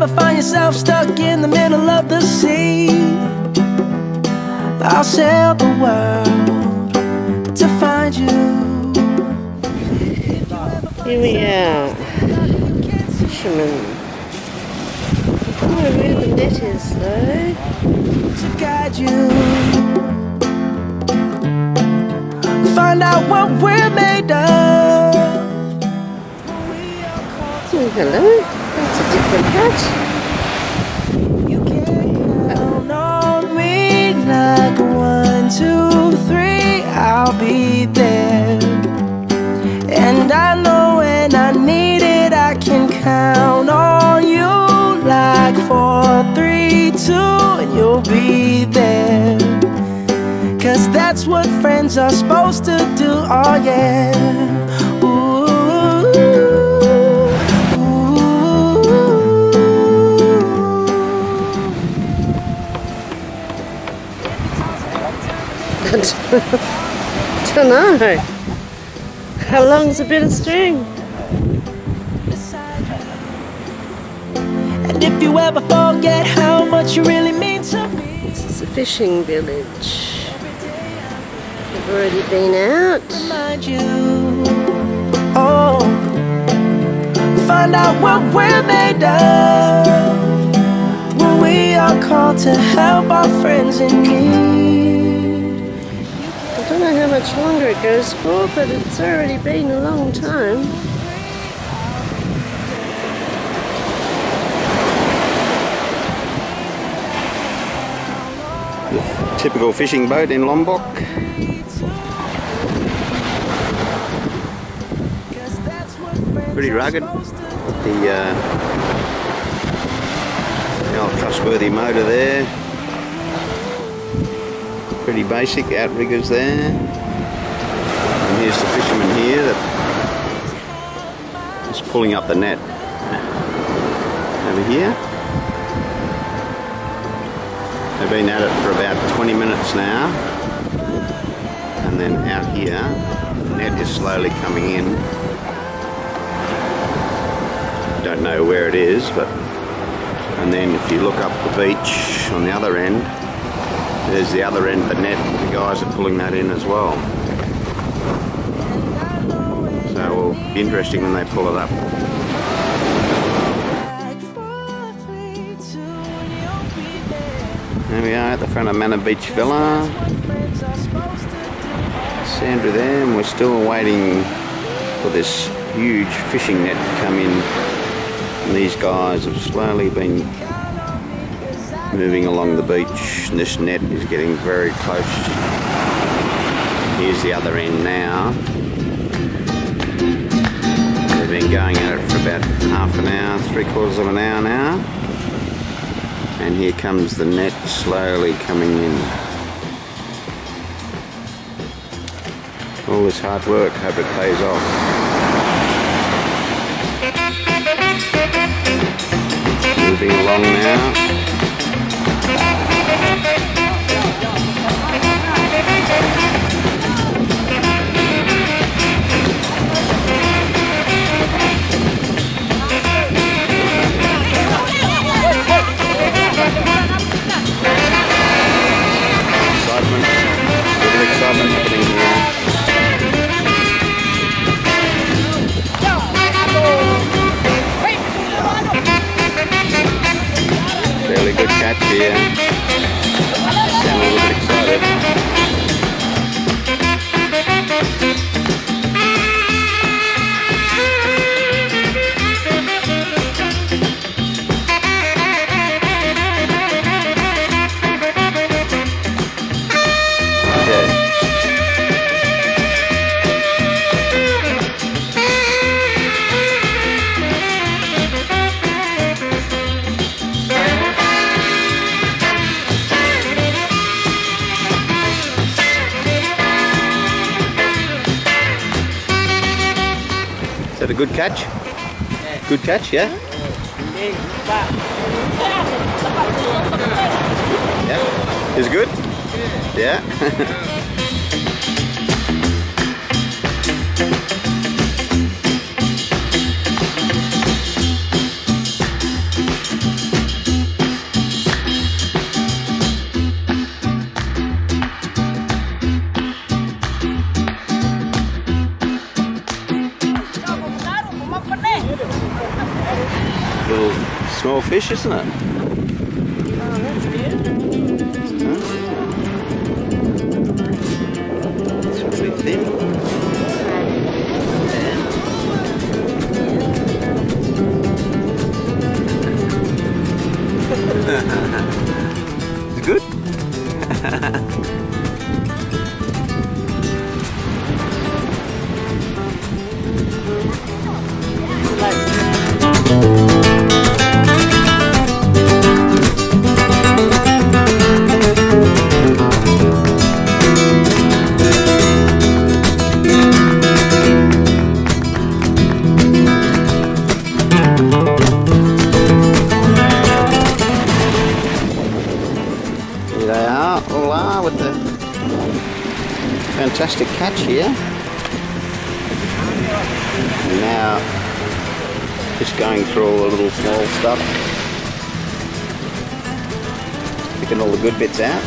ever find yourself stuck in the middle of the sea, I'll sail the world to find you. Here we are, fishermen. I don't know where the net is though. To guide you, find out what we're made of. Oh, hello. That's a different hat. You can count on me like 1, 2, 3, I'll be there. And I know when I need it, I can count on you like 4, 3, 2, and you'll be there. 'Cause that's what friends are supposed to do, oh yeah. Ooh. I don't know. How long's a bit of string? And if you ever forget how much you really mean to me. This is a fishing village. We've already been out. Remind you, oh, find out what we're made of. When we are called to help our friends in need. I don't know how much longer it goes for, but it's already been a long time. Typical fishing boat in Lombok. Pretty rugged. The old trustworthy motor there. Pretty basic outriggers there. And here's the fisherman here that is pulling up the net over here. They've been at it for about 20 minutes now. And then out here, the net is slowly coming in. Don't know where it is, but and then if you look up the beach on the other end, there's the other end of the net. The guys are pulling that in as well. So it will be interesting when they pull it up. There we are at the front of Manna Beach Villa. Sandra there, and we're still waiting for this huge fishing net to come in. And these guys have slowly been moving along the beach, and this net is getting very close. Here's the other end now. They've been going at it for about half an hour, 3/4 of an hour now. And here comes the net slowly coming in. All this hard work, hope it pays off. Moving along now. Excitement, a bit of excitement happening here. Fairly good catch here. Sound a little bit excited. Is that a good catch? Good catch, yeah? Yeah? Is it good? Yeah? Little small fish, isn't it? Oh, that's beautiful. It's really thin. It's good. Here they are, all are, with the fantastic catch here. And now, just going through all the little small stuff, picking all the good bits out.